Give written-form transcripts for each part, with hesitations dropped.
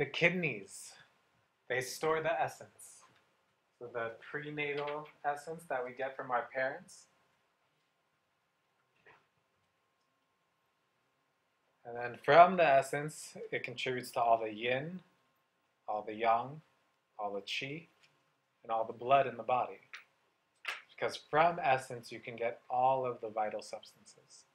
The kidneys, they store the essence. So the prenatal essence that we get from our parents. And then from the essence, it contributes to all the yin, all the yang, all the qi, and all the blood in the body. Because from essence, you can get all of the vital substances.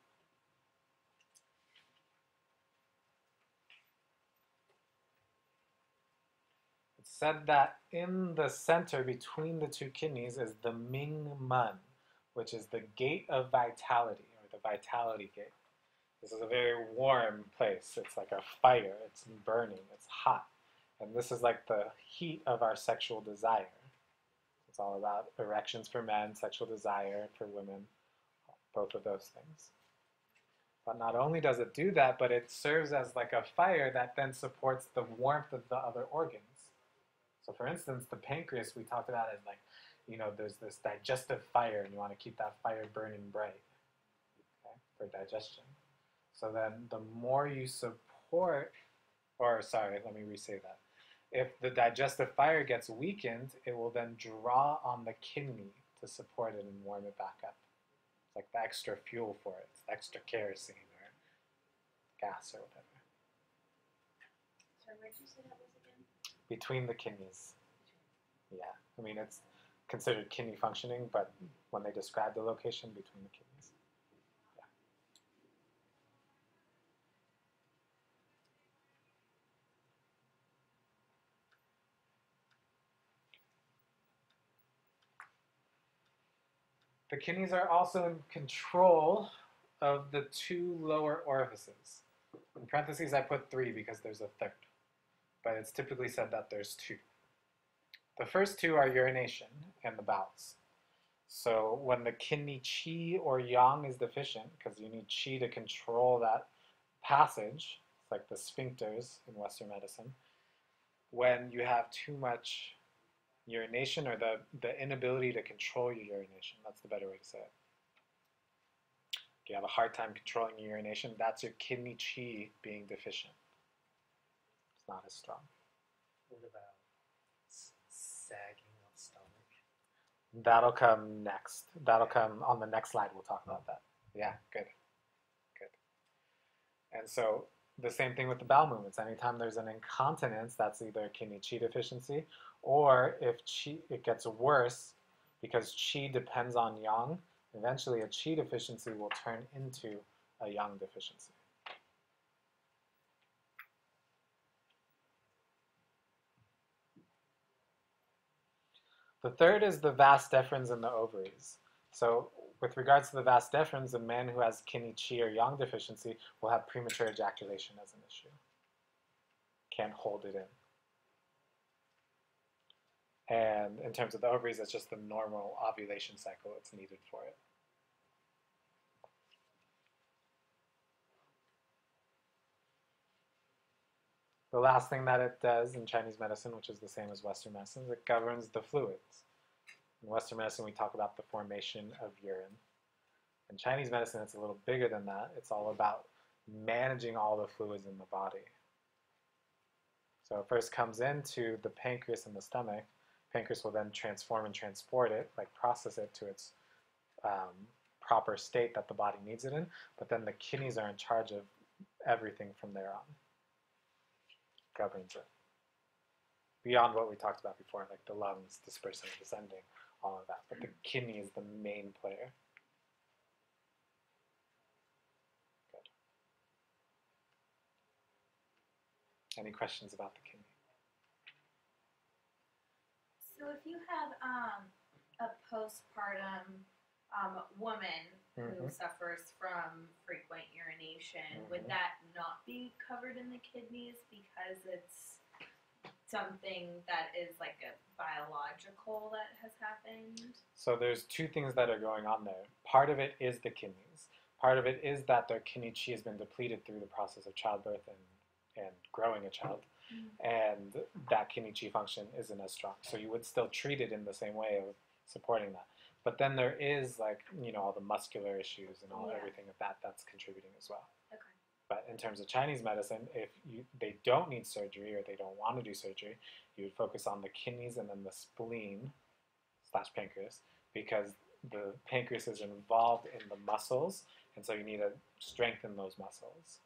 It's said that in the center between the two kidneys is the Ming Men, which is the gate of vitality, or the vitality gate. This is a very warm place. It's like a fire. It's burning. It's hot. And this is like the heat of our sexual desire. It's all about erections for men, sexual desire for women, both of those things. But not only does it do that, but it serves as like a fire that then supports the warmth of the other organs. So for instance, the pancreas we talked about is like, there's this digestive fire and you want to keep that fire burning bright, okay, for digestion. So then the more you support, or sorry, let me re-say that. If the digestive fire gets weakened, it will then draw on the kidney to support it and warm it back up. It's like the extra fuel for it. It's extra kerosene or gas or whatever. Sorry, where did you say that was again? Between the kidneys. Yeah, I mean it's considered kidney functioning, but when they describe the location, between the kidneys. The kidneys are also in control of the two lower orifices. In parentheses, I put 3 because there's a third, but it's typically said that there's 2. The first 2 are urination and the bowels. So when the kidney qi or yang is deficient, because you need qi to control that passage, it's like the sphincters in Western medicine, when you have too much urination, or the inability to control your urination, that's the better way to say it. If you have a hard time controlling your urination, that's your kidney qi being deficient. It's not as strong. What about sagging of stomach? That'll come next. That'll come on the next slide. We'll talk about that. Yeah, good. Good. And so the same thing with the bowel movements. Anytime there's an incontinence, that's either kidney qi deficiency, or if qi, it gets worse because qi depends on yang, eventually a qi deficiency will turn into a yang deficiency. The third is the vas deferens in the ovaries. So with regards to the vas deferens, a man who has kidney qi or yang deficiency will have premature ejaculation as an issue. Can't hold it in. And in terms of the ovaries, it's just the normal ovulation cycle that's needed for it. The last thing that it does in Chinese medicine, which is the same as Western medicine, is it governs the fluids. In Western medicine, we talk about the formation of urine. In Chinese medicine, it's a little bigger than that. It's all about managing all the fluids in the body. So it first comes into the pancreas and the stomach. Pancreas will then transform and transport it, like process it to its proper state that the body needs it in. But then the kidneys are in charge of everything from there on. Governs it. Beyond what we talked about before, like the lungs dispersing and descending, all of that. But the kidney is the main player. Good. Any questions about the kidney? So if you have a postpartum woman who suffers from frequent urination, would that not be covered in the kidneys because it's something that is like a biological that has happened? So there's 2 things that are going on there. Part of it is the kidneys. Part of it is that their kidney qi has been depleted through the process of childbirth and growing a child. And that kidney qi function isn't as strong. So you would still treat it in the same way of supporting that. But then there is, like, all the muscular issues and everything of that that's contributing as well. Okay. But in terms of Chinese medicine, if they don't need surgery or they don't want to do surgery, you would focus on the kidneys and then the spleen slash pancreas, because the pancreas is involved in the muscles, and so you need to strengthen those muscles.